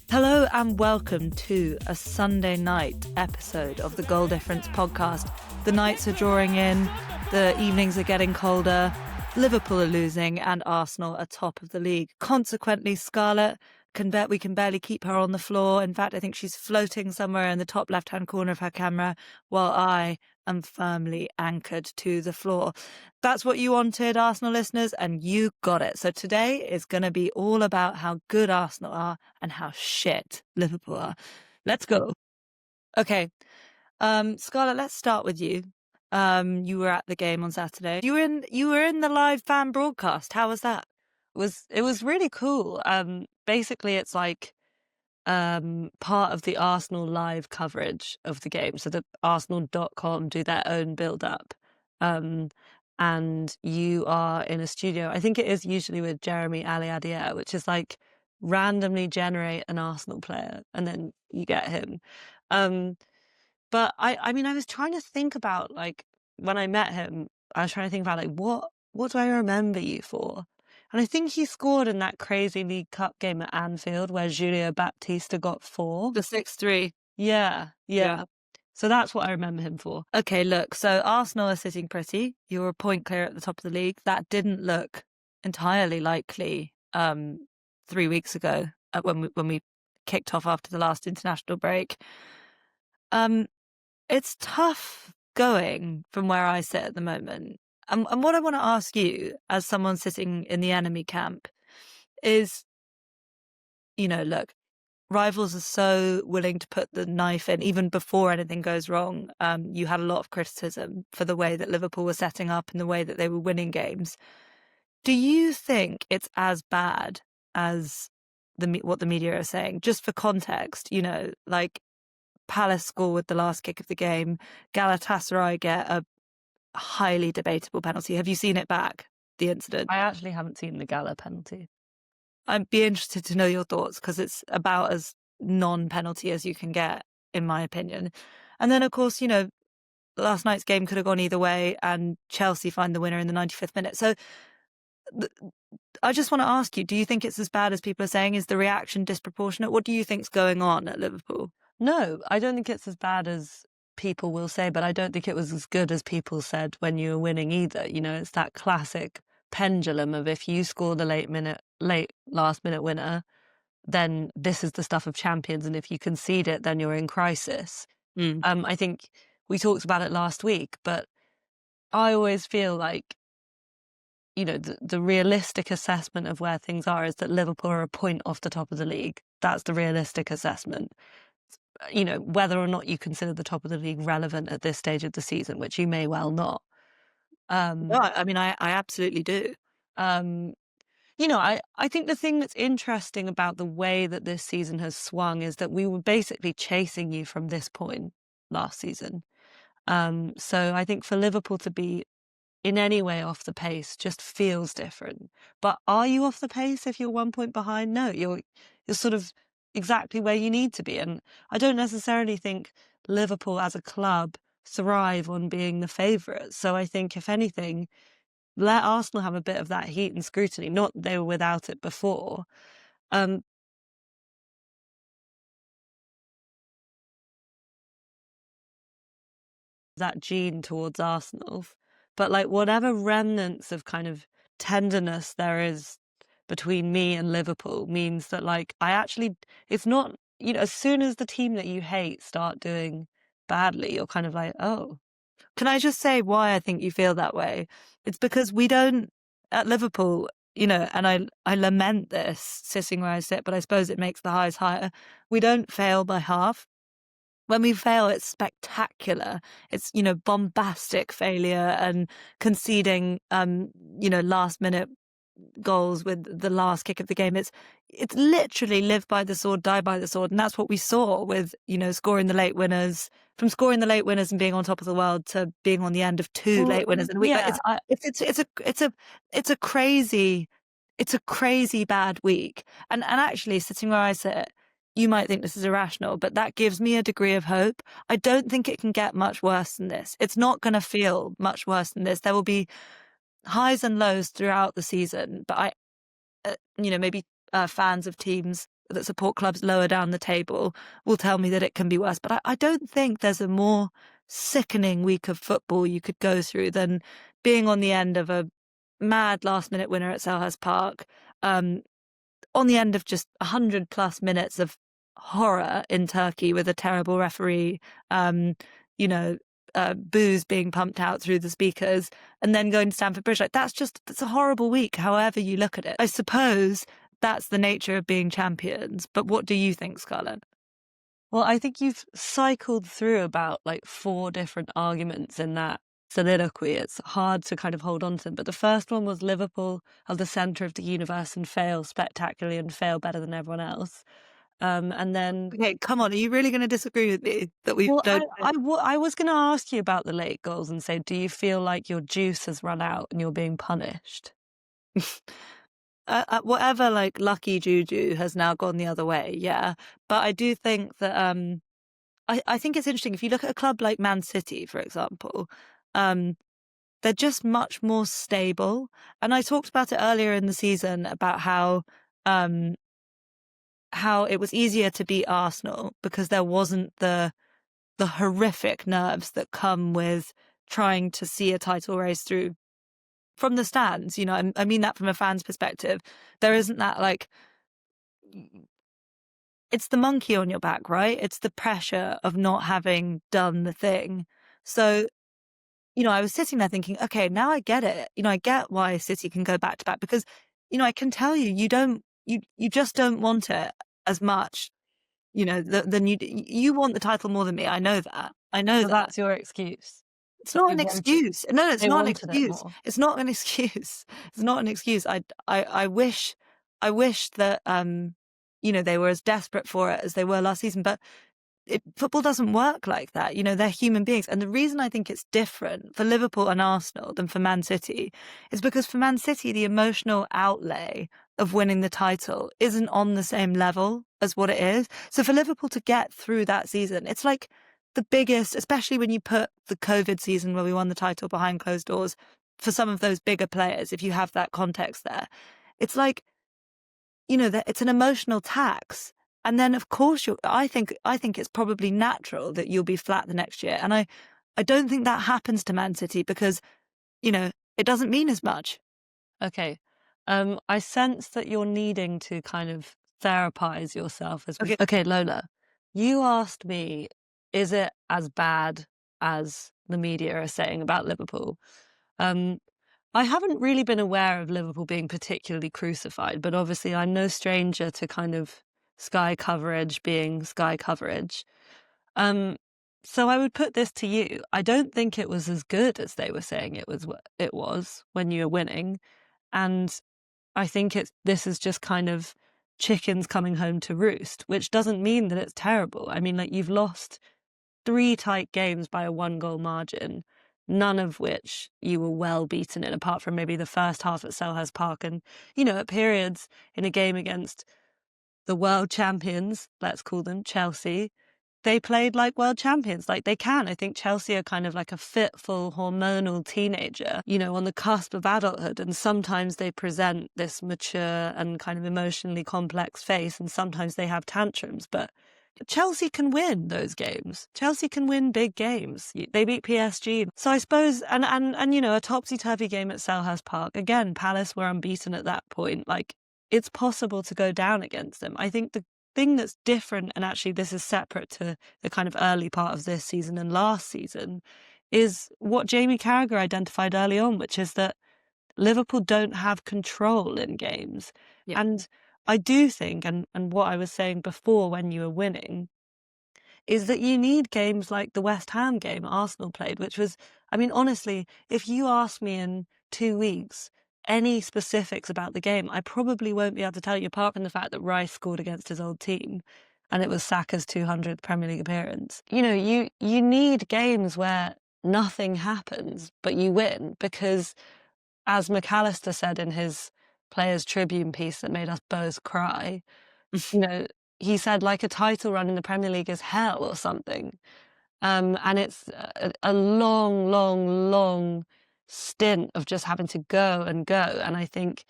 Hello and welcome to a Sunday night episode of the Goal Difference podcast. The nights are drawing in, the evenings are getting colder, Liverpool are losing and Arsenal are top of the league. Consequently, Scarlet, we can barely keep her on the floor. In fact, I think she's floating somewhere in the top left-hand corner of her camera while I am firmly anchored to the floor. That's what you wanted, Arsenal listeners, and you got it. So today is going to be all about how good Arsenal are and how shit Liverpool are. Let's go. Okay, Scarlett, let's start with you. You were at the game on Saturday. You were in the live fan broadcast. How was that? It was really cool. Basically, it's like part of the Arsenal live coverage of the game. So the Arsenal.com do their own build-up. And you are in a studio. I think it is usually with Jeremy Aliadier, which is like randomly generate an Arsenal player and then you get him. But I mean, I was trying to think about, like, when I met him, I was trying to think about, like, what do I remember you for? And I think he scored in that crazy League Cup game at Anfield where Julio Baptista got 4. The 6-3. Yeah. So that's what I remember him for. Okay, look, so Arsenal are sitting pretty. You were a point clear at the top of the league. That didn't look entirely likely 3 weeks ago when we kicked off after the last international break. It's tough going from where I sit at the moment. And what I want to ask you, as someone sitting in the enemy camp, is, look, rivals are so willing to put the knife in even before anything goes wrong. You had a lot of criticism for the way that Liverpool were setting up and the way that they were winning games. Do you think it's as bad as what the media are saying? Just for context, like Palace score with the last kick of the game, Galatasaray get a highly debatable penalty. Have you seen it back, the incident? I actually haven't seen the Gala penalty. I'd be interested to know your thoughts because it's about as non-penalty as you can get, in my opinion. And then, of course, last night's game could have gone either way and Chelsea find the winner in the 95th minute. So I just want to ask you, do you think it's as bad as people are saying? Is the reaction disproportionate? What do you think's going on at Liverpool? No, I don't think it's as bad as people will say, but I don't think it was as good as people said when you were winning either. It's that classic pendulum of if you score the late last minute winner, then this is the stuff of champions, and if you concede it, then you're in crisis. I think we talked about it last week, but I always feel like, the realistic assessment of where things are is that Liverpool are a point off the top of the league. That's the realistic assessment. Whether or not you consider the top of the league relevant at this stage of the season, which you may well not. No, I mean, I absolutely do. I think the thing that's interesting about the way that this season has swung is that we were basically chasing you from this point last season. So I think for Liverpool to be in any way off the pace just feels different. But are you off the pace if you're 1 point behind? No, you're sort of exactly where you need to be. And I don't necessarily think Liverpool as a club thrive on being the favourites. So I think, if anything, let Arsenal have a bit of that heat and scrutiny. Not that they were without it before. That gene towards Arsenal. But like whatever remnants of kind of tenderness there is between me and Liverpool means that, like, it's not, as soon as the team that you hate start doing badly, you're kind of like, oh. Can I just say why I think you feel that way? It's because we don't, at Liverpool, and I lament this sitting where I sit, but I suppose it makes the highs higher. We don't fail by half. When we fail, it's spectacular. It's, bombastic failure and conceding, last minute goals with the last kick of the game. It's literally live by the sword, die by the sword. And that's what we saw with, scoring the late winners, from scoring the late winners and being on top of the world to being on the end of two late winners. And it's a crazy bad week. And actually, sitting where I sit, you might think this is irrational, but that gives me a degree of hope. I don't think it can get much worse than this. It's not going to feel much worse than this. There will be highs and lows throughout the season, but maybe fans of teams that support clubs lower down the table will tell me that it can be worse. But I don't think there's a more sickening week of football you could go through than being on the end of a mad last-minute winner at Selhurst Park, on the end of just 100+ minutes of horror in Turkey with a terrible referee, you know, booze being pumped out through the speakers, and then going to Stamford Bridge. Like that's a horrible week, however you look at it. I suppose that's the nature of being champions. But what do you think, Scarlet? Well, I think you've cycled through about like 4 different arguments in that soliloquy. It's hard to kind of hold on to them. But the first one was Liverpool are the centre of the universe and fail spectacularly and fail better than everyone else. And then, Okay, come on. Are you really going to disagree with me that we well, don't? I was going to ask you about the late goals and say, do you feel like your juice has run out and you're being punished? Whatever, like lucky juju has now gone the other way. Yeah, but I do think that I think it's interesting if you look at a club like Man City, for example. They're just much more stable. And I talked about it earlier in the season about how it was easier to beat Arsenal because there wasn't the horrific nerves that come with trying to see a title race through from the stands. You know, I mean that from a fan's perspective. There isn't that like it's the monkey on your back, right? It's the pressure of not having done the thing. So, you know, I was sitting there thinking, okay, now I get it. You know, I get why City can go back to back because, you know, I can tell you, you just don't want it as much, you know, than you want the title more than me. I know that. I know So that. that's your excuse. It's not They an wanted, excuse. No, it's they not an wanted it excuse. more. It's not an excuse. It's not an excuse. I wish that, you know, they were as desperate for it as they were last season, but football doesn't work like that. You know, they're human beings. And the reason I think it's different for Liverpool and Arsenal than for Man City is because for Man City, the emotional outlay of winning the title isn't on the same level as what it is. So for Liverpool to get through that season, it's like the biggest, especially when you put the COVID season where we won the title behind closed doors, for some of those bigger players, if you have that context there, it's like, you know, that it's an emotional tax. And then of course I think it's probably natural that you'll be flat the next year. And I don't think that happens to Man City because, you know, it doesn't mean as much. Okay. I sense that you're needing to kind of therapize yourself as we. Okay. Okay, Lola, you asked me, is it as bad as the media are saying about Liverpool? Um, I haven't really been aware of Liverpool being particularly crucified, but obviously I'm no stranger to kind of Sky coverage being Sky coverage. Um, so I would put this to you. I don't think it was as good as they were saying it was when you were winning. And I think this is just kind of chickens coming home to roost, which doesn't mean that it's terrible. I mean, like you've lost 3 tight games by a 1-goal margin, none of which you were well beaten in, apart from maybe the first half at Selhurst Park. And, you know, at periods in a game against the world champions, let's call them Chelsea, they played like world champions, like they can. I think Chelsea are kind of like a fitful, hormonal teenager, you know, on the cusp of adulthood. And sometimes they present this mature and kind of emotionally complex face, and sometimes they have tantrums. But Chelsea can win those games. Chelsea can win big games. They beat PSG. So I suppose, and you know, a topsy-turvy game at Selhurst Park. Again, Palace were unbeaten at that point. Like, it's possible to go down against them. I think the thing that's different, and actually this is separate to the kind of early part of this season and last season, is what Jamie Carragher identified early on, which is that Liverpool don't have control in games. Yeah. And I do think, and what I was saying before when you were winning, is that you need games like the West Ham game Arsenal played, which was, I mean, honestly, if you ask me in 2 weeks any specifics about the game, I probably won't be able to tell you, apart from the fact that Rice scored against his old team and it was Saka's 200th Premier League appearance. You know, you need games where nothing happens, but you win, because as McAllister said in his Players Tribune piece that made us both cry, you know, he said like a title run in the Premier League is hell or something. And it's a long, long, long stint of just having to go and go. And I think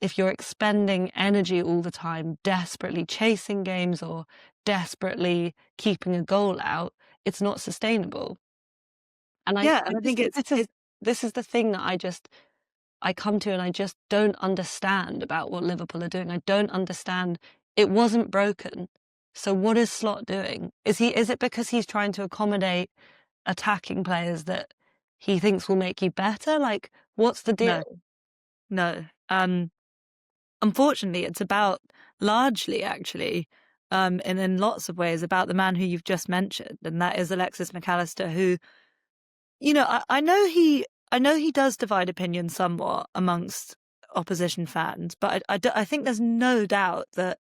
if you're expending energy all the time, desperately chasing games or desperately keeping a goal out, it's not sustainable. And Yeah, and I think this is the thing that I come to, and I just don't understand about what Liverpool are doing. I don't understand. It wasn't broken. So what is Slot doing? Is it because he's trying to accommodate attacking players that he thinks will make you better? Like, what's the no, deal? no. Unfortunately, it's about largely actually, and in lots of ways about the man who you've just mentioned, and that is Alexis McAllister, who, I know he does divide opinion somewhat amongst opposition fans, but I think there's no doubt that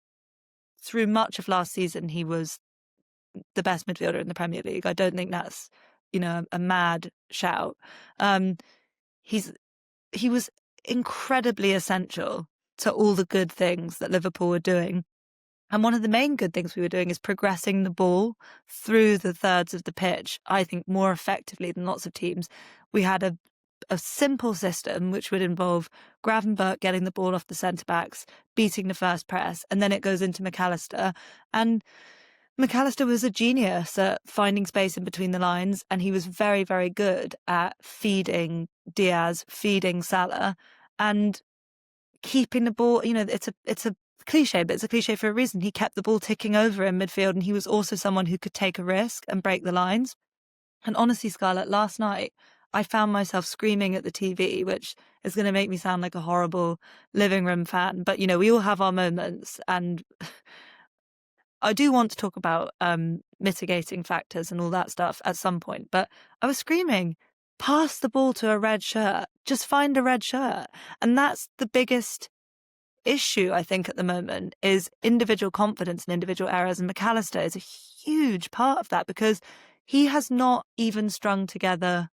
through much of last season he was the best midfielder in the Premier League. I don't think that's, a mad shout. Um, he's he was incredibly essential to all the good things that Liverpool were doing. And one of the main good things we were doing is progressing the ball through the thirds of the pitch, I think, more effectively than lots of teams. We had a simple system which would involve Gravenberch getting the ball off the centre backs, beating the first press, and then it goes into McAllister. And McAllister was a genius at finding space in between the lines, and he was very, very good at feeding Diaz, feeding Salah, and keeping the ball. It's a cliche, but it's a cliche for a reason. He kept the ball ticking over in midfield, and he was also someone who could take a risk and break the lines. And honestly, Scarlett, last night I found myself screaming at the TV, which is going to make me sound like a horrible living room fan. But we all have our moments, and I do want to talk about mitigating factors and all that stuff at some point, but I was screaming, pass the ball to a red shirt, just find a red shirt. And that's the biggest issue, I think, at the moment, is individual confidence and individual errors. And McAllister is a huge part of that, because he has not even strung together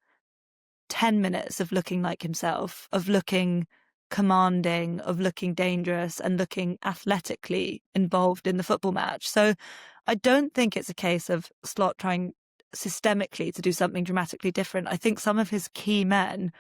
10 minutes of looking like himself, of looking commanding, of looking dangerous, and looking athletically involved in the football match. So I don't think it's a case of Slot trying systemically to do something dramatically different. I think some of his key men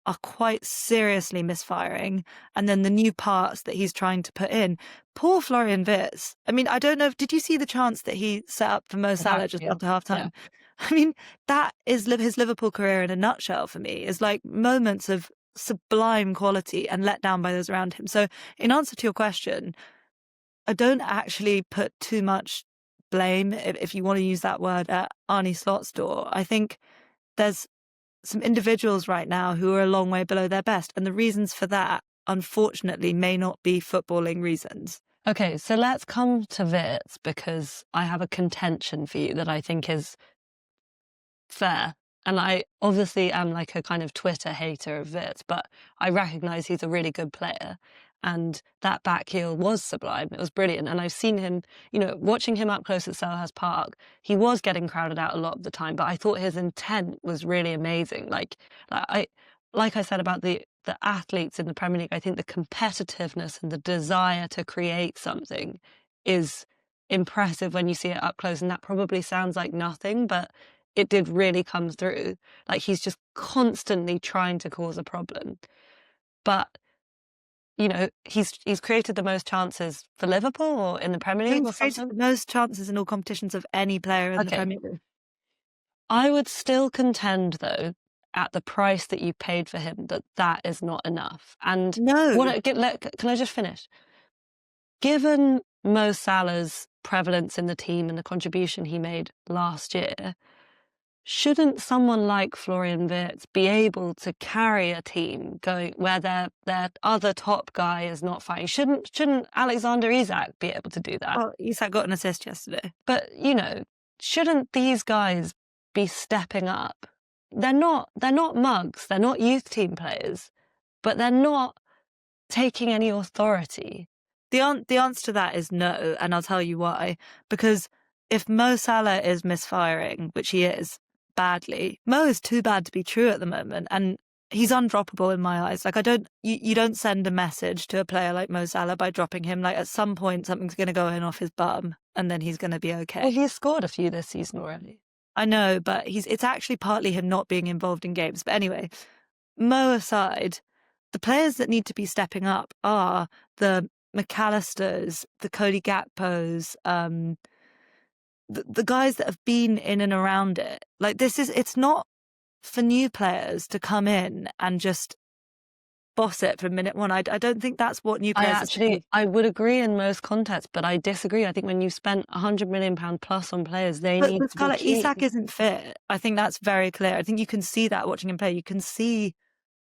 are quite seriously misfiring, and then the new parts that he's trying to put in. Poor Florian Wirtz. I mean, I don't know, did you see the chance that he set up for Mo Salah just after half time? Yeah. I mean, that is his Liverpool career in a nutshell for me, is like moments of sublime quality and let down by those around him. So in answer to your question, I don't actually put too much blame, if you want to use that word, at Arne Slot's door. I think there's some individuals right now who are a long way below their best. And the reasons for that, unfortunately, may not be footballing reasons. Okay, so let's come to Wirtz, because I have a contention for you that I think is fair. And I obviously am like a kind of Twitter hater of Wirtz, but I recognise he's a really good player. And that back heel was sublime. It was brilliant. And I've seen him, watching him up close at Selhurst Park, he was getting crowded out a lot of the time, but I thought his intent was really amazing. Like I said about the athletes in the Premier League, I think the competitiveness and the desire to create something is impressive when you see it up close. And that probably sounds like nothing, but it did really come through. Like, he's just constantly trying to cause a problem. But he's created the most chances for Liverpool or in the Premier League or Created something. the most chances in all competitions of any player in the Premier League. I would still contend, though, at the price that you paid for him, that is not enough. And no, can I just finish? Given Mo Salah's prevalence in the team and the contribution he made last year, shouldn't someone like Florian Wirtz be able to carry a team going where their other top guy is not fighting? Shouldn't Alexander Isak be able to do that? well, Isak got an assist yesterday. But shouldn't these guys be stepping up? They're not mugs. They're not youth team players, but they're not taking any authority. The answer to that is no, and I'll tell you why. Because if Mo Salah is misfiring, which he is, badly, Mo is too bad to be true at the moment, and he's undroppable in my eyes. Like, you don't send a message to a player like Mo Salah by dropping him. Like, at some point something's going to go in off his bum, and then he's going to be okay. Well, he's scored a few this season already. I know, but it's actually partly him not being involved in games. But anyway, Mo aside, the players that need to be stepping up are the McAllisters, the Cody Gakpos, the guys that have been in and around it. Like it's not for new players to come in and just boss it from minute one. I don't think that's what new players are supposed. I would agree in most contexts, but I disagree. I think when you've spent £100 million plus on players, they need But to be Scarlett, key. Isak isn't fit. I think that's very clear. I think you can see that watching him play. You can see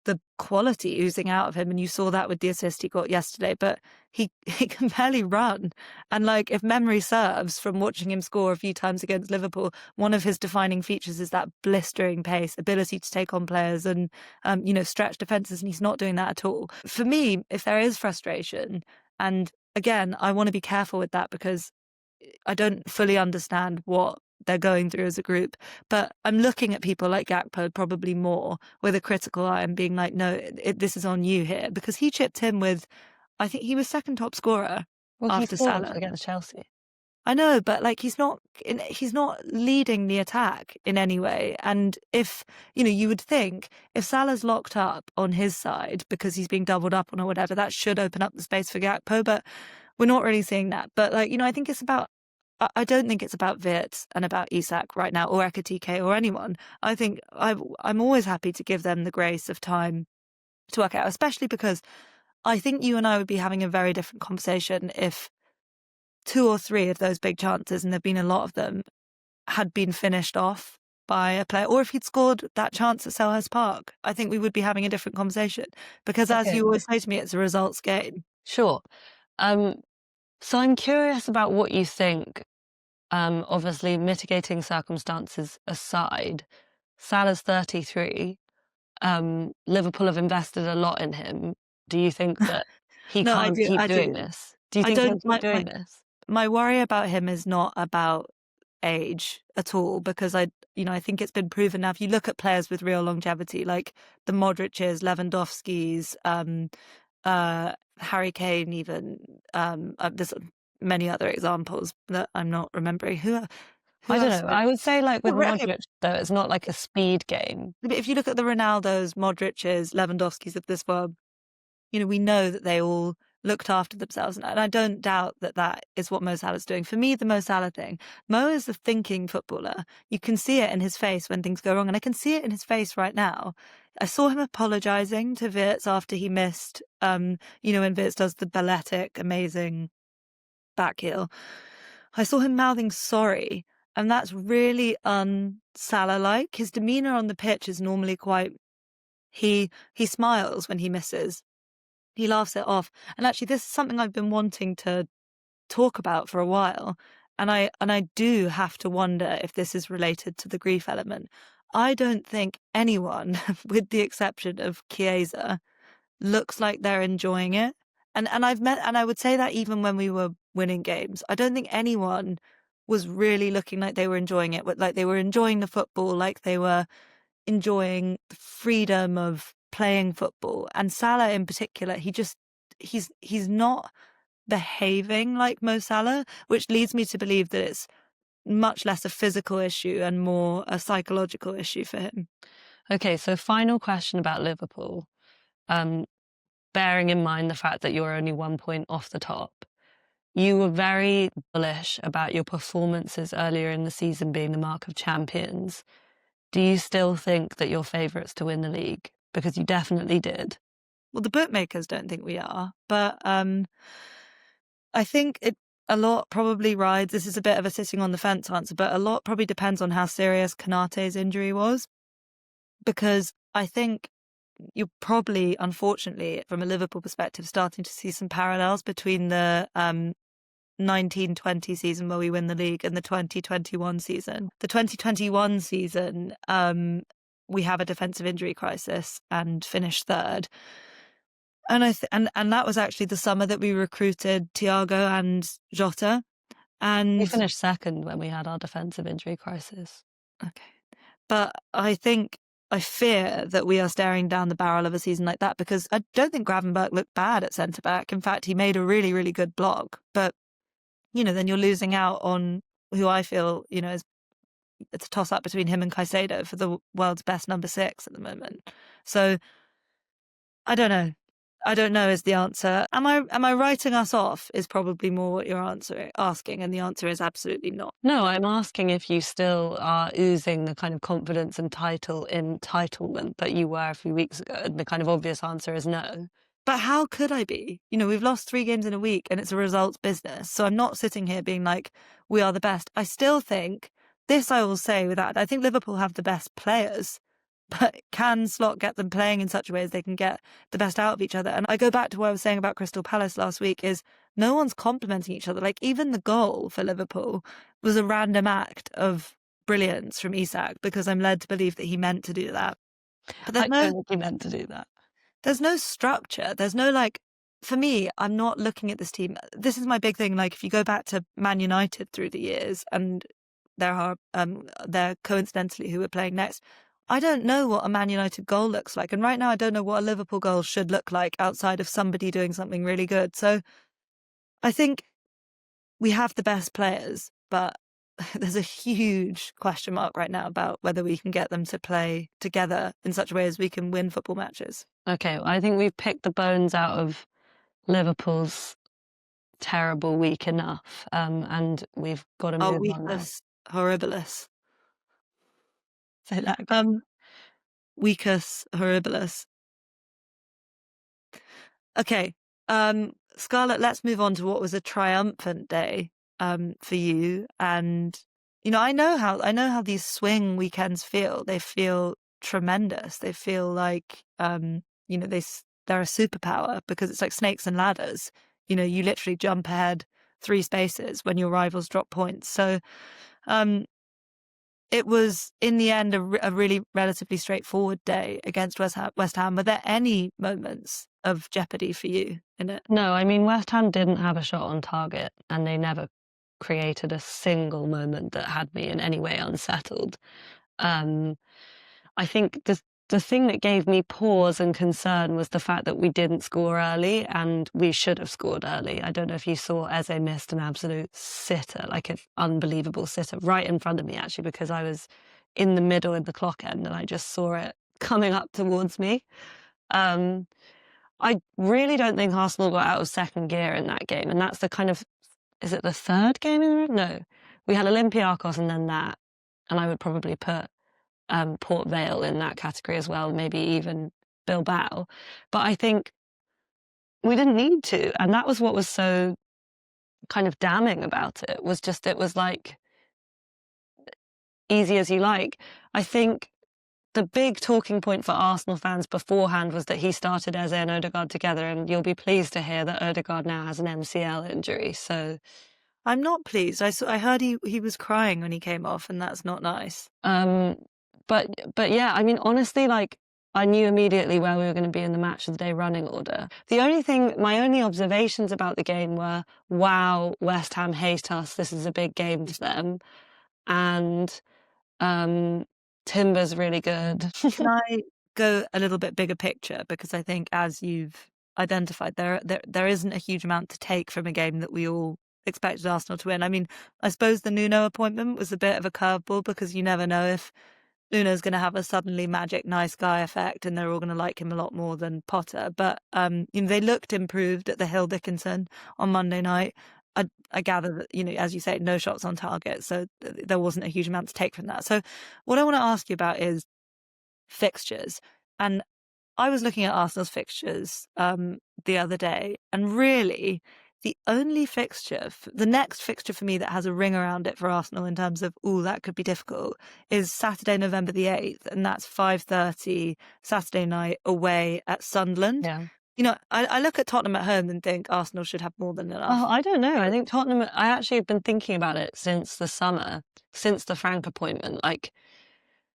the quality oozing out of him, and you saw that with the assist he got yesterday. But he can barely run, and like if memory serves from watching him score a few times against Liverpool, one of his defining features is that blistering pace, ability to take on players and stretch defenses, and he's not doing that at all. For me, if there is frustration, and again, I want to be careful with that because I don't fully understand what they're going through as a group. But I'm looking at people like Gakpo probably more with a critical eye and being like, no, this is on you here, because he chipped in with, I think he was second top scorer He after scored Salah. against Chelsea. I know, but like he's not leading the attack in any way. And if, you would think if Salah's locked up on his side because he's being doubled up on or whatever, that should open up the space for Gakpo, but we're not really seeing that. But like, I think it's about, I don't think it's about Wirtz and about Isak right now, or Ekatike or anyone. I think I'm always happy to give them the grace of time to work out, especially because I think you and I would be having a very different conversation if 2 or 3 of those big chances, and there've been a lot of them, had been finished off by a player, or if he'd scored that chance at Selhurst Park. I think we would be having a different conversation because, as you always say to me, it's a results game. Sure. So I'm curious about what you think. Obviously, mitigating circumstances aside, Salah's 33. Liverpool have invested a lot in him. Do you think that he No, can't keep I doing do. this? Do you think he'll keep doing this? My worry about him is not about age at all, because I think it's been proven now. If you look at players with real longevity, like the Modric's, Lewandowski's, Harry Kane, even there's many other examples that I'm not remembering. Who I don't else? know. I would say like with Well, Modric, though, it's not like a speed game. if you look at the Ronaldos, Modric's, Lewandowski's of this world, we know that they all looked after themselves. And I don't doubt that that is what Mo Salah's doing. For me, the Mo Salah thing, Mo is a thinking footballer. You can see it in his face when things go wrong. And I can see it in his face right now. I saw him apologising to Wirtz after he missed, when Wirtz does the balletic, amazing back heel. I saw him mouthing sorry. And that's really un-Salah-like. His demeanour on the pitch is normally quite... He smiles when he misses. He laughs it off. And actually, this is something I've been wanting to talk about for a while. And I do have to wonder if this is related to the grief element. I don't think anyone, with the exception of Chiesa, looks like they're enjoying it. And I would say that even when we were winning games, I don't think anyone was really looking like they were enjoying it, like they were enjoying the football, like they were enjoying the freedom of playing football. And Salah in particular, he's not behaving like Mo Salah, which leads me to believe that it's much less a physical issue and more a psychological issue for him. Okay, so final question about Liverpool. Bearing in mind the fact that you're only 1 point off the top, you were very bullish about your performances earlier in the season being the mark of champions. Do you still think that you're favourites to win the league? Because you definitely did. Well, the bookmakers don't think we are, but I think a lot probably rides. This is a bit of a sitting on the fence answer, but a lot probably depends on how serious Konate's injury was, because I think you're probably, unfortunately, from a Liverpool perspective, starting to see some parallels between the 1920 season where we win the league and the 2021 season. The 2021 season, we have a defensive injury crisis and finish third. And and that was actually the summer that we recruited Thiago and Jota. And we finished second when we had our defensive injury crisis. Okay. But I fear that we are staring down the barrel of a season like that, because I don't think Gravenberch looked bad at centre-back. In fact, he made a really, really good block. But, then you're losing out on who I feel, is it's a toss-up between him and Caicedo for the world's best number 6 at the moment. So I don't know. I don't know is the answer. Am I writing us off is probably more what you're asking, and the answer is absolutely not. No, I'm asking if you still are oozing the kind of confidence and entitlement that you were a few weeks ago. And the kind of obvious answer is no. But how could I be? We've lost 3 games in a week and it's a results business. So I'm not sitting here being like, we are the best. I still think, this I will say with that, I think Liverpool have the best players. But can Slot get them playing in such a way as they can get the best out of each other? And I go back to what I was saying about Crystal Palace last week is no one's complimenting each other. Like, even the goal for Liverpool was a random act of brilliance from Isak, because I'm led to believe that he meant to do that. But I don't think he meant to do that. There's no structure. There's no, like, for me, I'm not looking at this team. This is my big thing. Like, if you go back to Man United through the years, and they're coincidentally who we're playing next, I don't know what a Man United goal looks like. And right now, I don't know what a Liverpool goal should look like outside of somebody doing something really good. So I think we have the best players, but there's a huge question mark right now about whether we can get them to play together in such a way as we can win football matches. Okay, well, I think we've picked the bones out of Liverpool's terrible week enough, and we've got to move on now. Weakness horribilis. Say that again. Weakus horribilis. Okay, Scarlet, let's move on to what was a triumphant day for you. And I know how these swing weekends feel. They feel tremendous. They feel like they're a superpower, because it's like snakes and ladders. You literally jump ahead 3 spaces when your rivals drop points. So it was, in the end, a really relatively straightforward day against West Ham. Were there any moments of jeopardy for you in it? No, I mean, West Ham didn't have a shot on target, and they never created a single moment that had me in any way unsettled. I think the thing that gave me pause and concern was the fact that we didn't score early, and we should have scored early. I don't know if you saw Eze missed an absolute sitter, like an unbelievable sitter, right in front of me, actually, because I was in the middle in the clock end and I just saw it coming up towards me. I really don't think Arsenal got out of second gear in that game, and that's the kind of, is it the 3rd game in a row? No. We had Olympiacos and then that, and I would probably put Port Vale in that category as well, maybe even Bilbao. But I think we didn't need to, and that was what was so kind of damning about it, was just, it was like easy as you like. I think the big talking point for Arsenal fans beforehand was that he started Eze and Odegaard together, and you'll be pleased to hear that Odegaard now has an MCL injury. So I'm not pleased. I heard he was crying when he came off, and that's not nice. But yeah, I mean, honestly, like, I knew immediately where we were going to be in the match of the day running order. My only observations about the game were, wow, West Ham hate us. This is a big game for them. And Timber's really good. Can I go a little bit bigger picture? Because I think, as you've identified, there isn't a huge amount to take from a game that we all expected Arsenal to win. I mean, I suppose the Nuno appointment was a bit of a curveball, because you never know if Nuno's going to have a suddenly magic nice guy effect and they're all going to like him a lot more than Potter. But they looked improved at the Hill Dickinson on Monday night. I gather that, as you say, no shots on target, so there wasn't a huge amount to take from that. So what I want to ask you about is fixtures. And I was looking at Arsenal's fixtures the other day, and really the only fixture, the next fixture for me that has a ring around it for Arsenal in terms of, that could be difficult, is Saturday, November the 8th, and that's 5:30 Saturday night away at Sunderland. Yeah. I look at Tottenham at home and think Arsenal should have more than enough. Oh, I don't know. I think Tottenham, I actually have been thinking about it since the summer, since the Frank appointment. Like,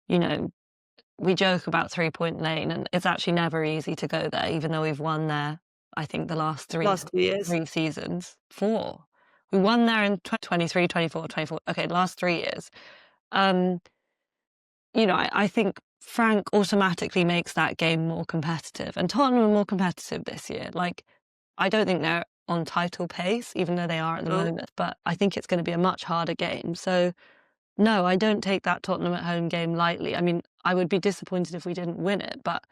we joke about 3 Point Lane, and it's actually never easy to go there, even though we've won there, I think, the last 2 years. 3 seasons. 4. We won there in 23, 24, 24. Okay, last 3 years. I think Frank automatically makes that game more competitive, and Tottenham are more competitive this year. Like, I don't think they're on title pace, even though they are at the moment, but I think it's going to be a much harder game. So, no, I don't take that Tottenham at home game lightly. I mean, I would be disappointed if we didn't win it, but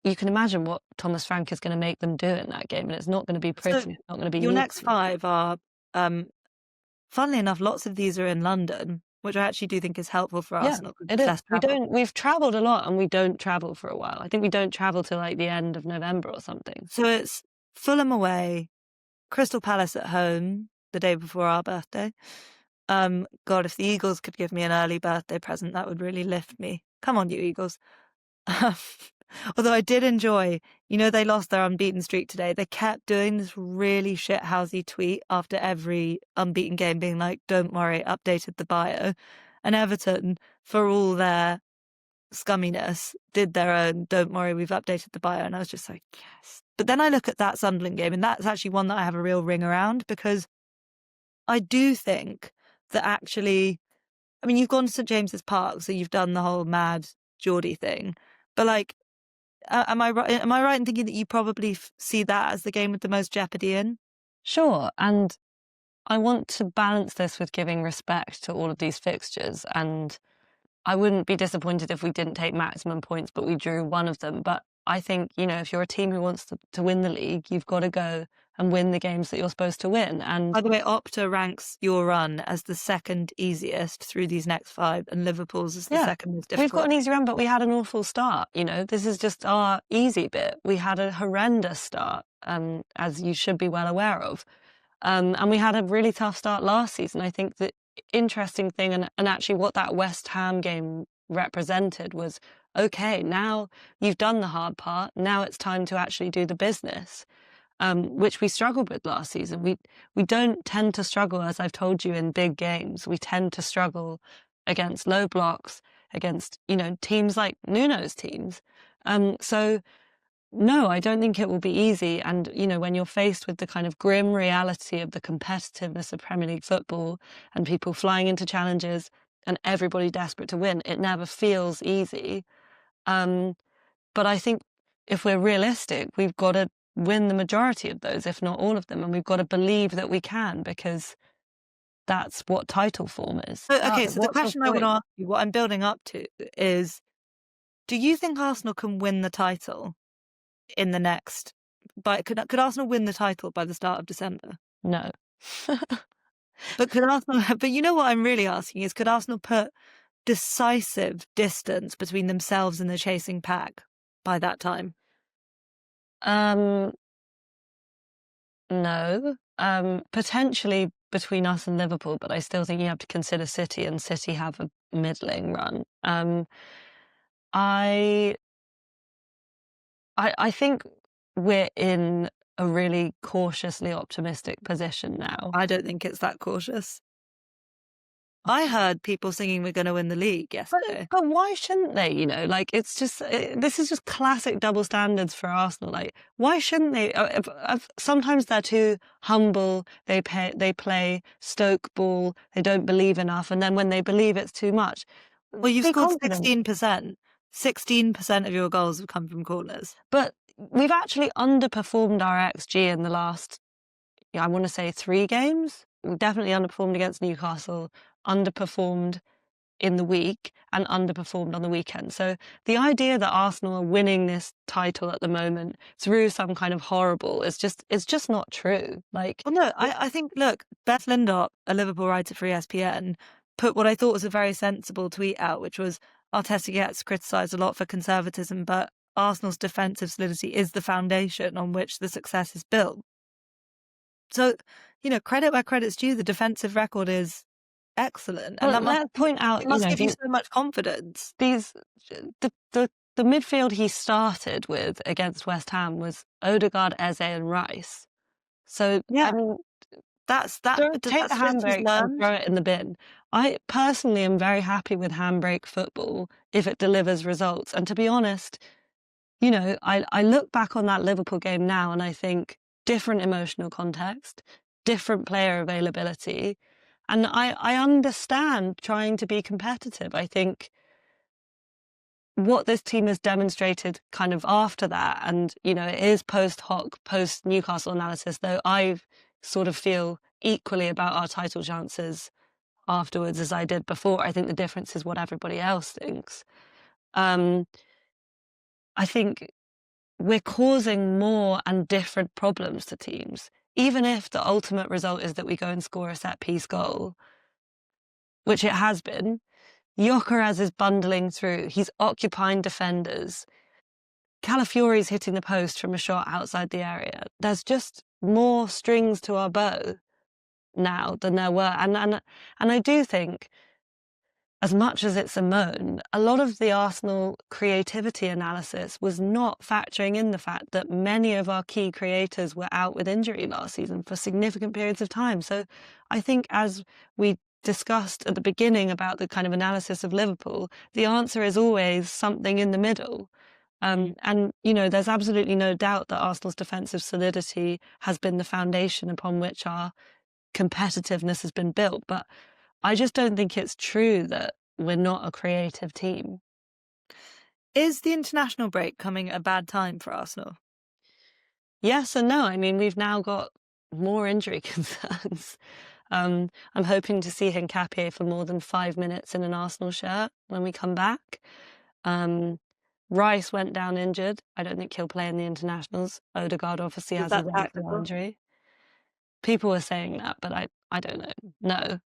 you can imagine what Thomas Frank is going to make them do in that game, and it's not going to be So pretty. It's not going to be your neat. next five are, funnily enough, lots of these are in London, which I actually do think is helpful for Yeah, Arsenal because it it's is. less travel. We've travelled a lot, and we don't travel for a while. I think we don't travel till like the end of November or something. So it's Fulham away, Crystal Palace at home the day before our birthday. God, if the Eagles could give me an early birthday present, that would really lift me. Come on, you Eagles. Although I did enjoy, they lost their unbeaten streak today. They kept doing this really shithousey tweet after every unbeaten game, being like, don't worry, updated the bio. And Everton, for all their scumminess, did their own, don't worry, we've updated the bio. And I was just like, yes. But then I look at that Sunderland game, and that's actually one that I have a real ring around, because I do think that actually, I mean, you've gone to St James's Park, so you've done the whole mad Geordie thing. But like, am I right? Am I right in thinking that you probably see that as the game with the most jeopardy in? Sure, and I want to balance this with giving respect to all of these fixtures, and I wouldn't be disappointed if we didn't take maximum points, but we drew one of them. But I think, if you're a team who wants to win the league, you've got to go and win the games that you're supposed to win. And By the way, Opta ranks your run as the second easiest through these next five, and Liverpool's is the second most difficult. we've got an easy run, but we had an awful start. This is just our easy bit. We had a horrendous start, as you should be well aware of. And we had a really tough start last season. I think the interesting thing, and actually what that West Ham game represented was, okay, now you've done the hard part. Now it's time to actually do the business, which we struggled with last season. We don't tend to struggle, as I've told you, in big games. We tend to struggle against low blocks, against, teams like Nuno's teams. So no, I don't think it will be easy. And, when you're faced with the kind of grim reality of the competitiveness of Premier League football and people flying into challenges and everybody desperate to win, it never feels easy. But I think if we're realistic, we've got to win the majority of those, if not all of them. And we've got to believe that we can, because that's what title form is. Okay, so the What's your question I want point? to ask you, what I'm building up to, is, do you think Arsenal can win the title in the next? Could Arsenal win the title by the start of December? No. But could Arsenal? But you know what I'm really asking is, could Arsenal put decisive distance between themselves and the chasing pack by that time? Um, no. Potentially between us and Liverpool, but I still think you have to consider City, and City have a middling run. I I think we're in a really cautiously optimistic position now. I don't think it's that cautious. I heard people singing we're going to win the league yesterday. But why shouldn't they? Like, it's just this is just classic double standards for Arsenal. Like, why shouldn't they? Sometimes they're too humble. They play Stoke ball. They don't believe enough, and then when they believe, it's too much. Well, you've Be scored confident. 16%. 16% of your goals have come from corners. But we've actually underperformed our XG in the last, I want to say 3 games. We definitely underperformed against Newcastle, underperformed in the week, and underperformed on the weekend. So the idea that Arsenal are winning this title at the moment through some kind of horrible it's just not true. Like, Well, no, I think, look, Beth Lindop, a Liverpool writer for ESPN, put what I thought was a very sensible tweet out, which was, Arteta gets criticised a lot for conservatism, but Arsenal's defensive solidity is the foundation on which the success is built. So, credit where credit's due, the defensive record is excellent. And that let's point out, it must give you so much confidence. The midfield he started with against West Ham was Odegaard, Eze, and Rice. So Yeah. I mean, Don't take the handbrake and throw it in the bin. I personally am very happy with handbrake football if it delivers results. And to be honest, I look back on that Liverpool game now and I think different emotional context, different player availability. And I understand trying to be competitive. I think what this team has demonstrated kind of after that, and, it is post hoc, post Newcastle analysis, though I sort of feel equally about our title chances afterwards as I did before. I think the difference is what everybody else thinks. I think we're causing more and different problems to teams. Even if the ultimate result is that we go and score a set-piece goal, which it has been, Gyökeres is bundling through. He's occupying defenders. Calafiori's hitting the post from a shot outside the area. There's just more strings to our bow now than there were. And I do think, as much as it's a moan, a lot of the Arsenal creativity analysis was not factoring in the fact that many of our key creators were out with injury last season for significant periods of time. So I think, as we discussed at the beginning about the kind of analysis of Liverpool, the answer is always something in the middle. And, you know, there's absolutely no doubt that Arsenal's defensive solidity has been the foundation upon which our competitiveness has been built. But I just don't think it's true that we're not a creative team. Is the international break coming at a bad time for Arsenal? Yes and no. I mean, we've now got more injury concerns. I'm hoping to see Hincapié for more than 5 minutes in an Arsenal shirt when we come back. Rice went down injured. I don't think he'll play in the internationals. Odegaard obviously Is has that his ankle tactical? injury. People were saying that, but I don't know. No.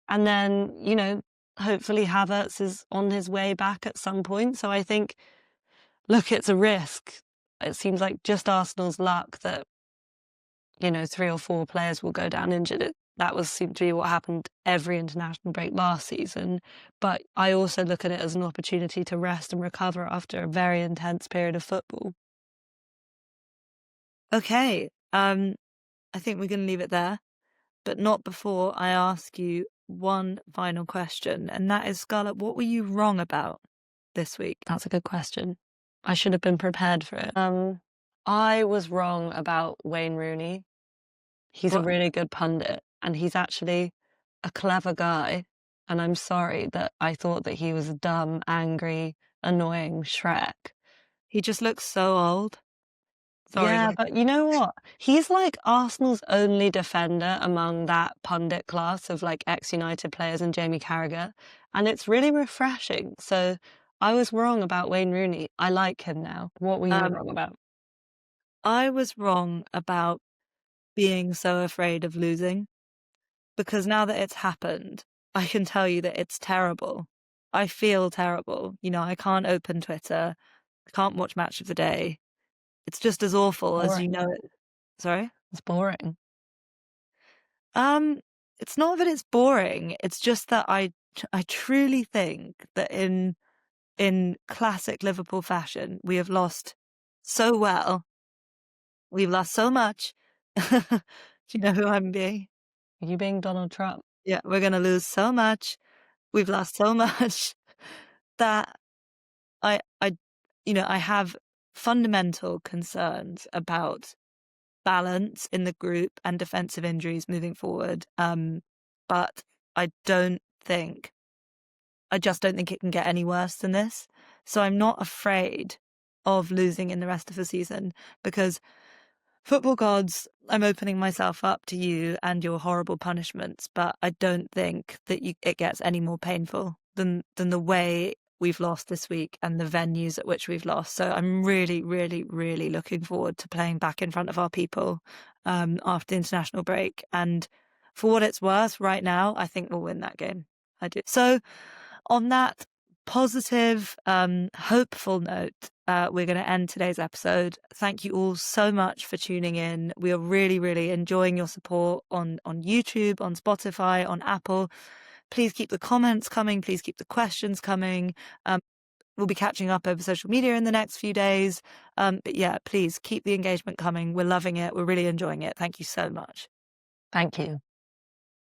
And then, you know, hopefully Havertz is on his way back at some point. So I think, look, it's a risk. It seems like just Arsenal's luck that, you know, 3 or 4 players will go down injured. That seemed to be what happened every international break last season. But I also look at it as an opportunity to rest and recover after a very intense period of football. Okay. I think we're going to leave it there, but not before I ask you one final question, and that is, Scarlet, what were you wrong about this week? That's a good question. I should have been prepared for it. I was wrong about Wayne Rooney. He's a really good pundit, and he's actually a clever guy. And I'm sorry that I thought that he was a dumb, angry, annoying Shrek. He just looks so old. Sorry. Yeah, but you know what? He's like Arsenal's only defender among that pundit class of like ex-United players and Jamie Carragher. And it's really refreshing. So I was wrong about Wayne Rooney. I like him now. What were you wrong about? I was wrong about being so afraid of losing, because now that it's happened, I can tell you that it's terrible. I feel terrible. You know, I can't open Twitter. I can't watch Match of the Day. It's just as awful as you know it. Sorry? It's boring. It's not that it's boring. It's just that I truly think that in classic Liverpool fashion, we have lost so well. We've lost so much. Do you know who I'm being? Are you being Donald Trump? Yeah, we're going to lose so much. We've lost so much that I have fundamental concerns about balance in the group and defensive injuries moving forward. But I just don't think it can get any worse than this. So I'm not afraid of losing in the rest of the season, because football gods, I'm opening myself up to you and your horrible punishments, but I don't think that it gets any more painful than the way we've lost this week and the venues at which we've lost. So I'm really, really, really looking forward to playing back in front of our people after the international break. And for what it's worth, right now, I think we'll win that game. I do. So on that positive, hopeful note, we're going to end today's episode. Thank you all so much for tuning in. We are really, really enjoying your support on YouTube, on Spotify, on Apple. Please keep the comments coming. Please keep the questions coming. We'll be catching up over social media in the next few days. But yeah, please keep the engagement coming. We're loving it. We're really enjoying it. Thank you so much. Thank you.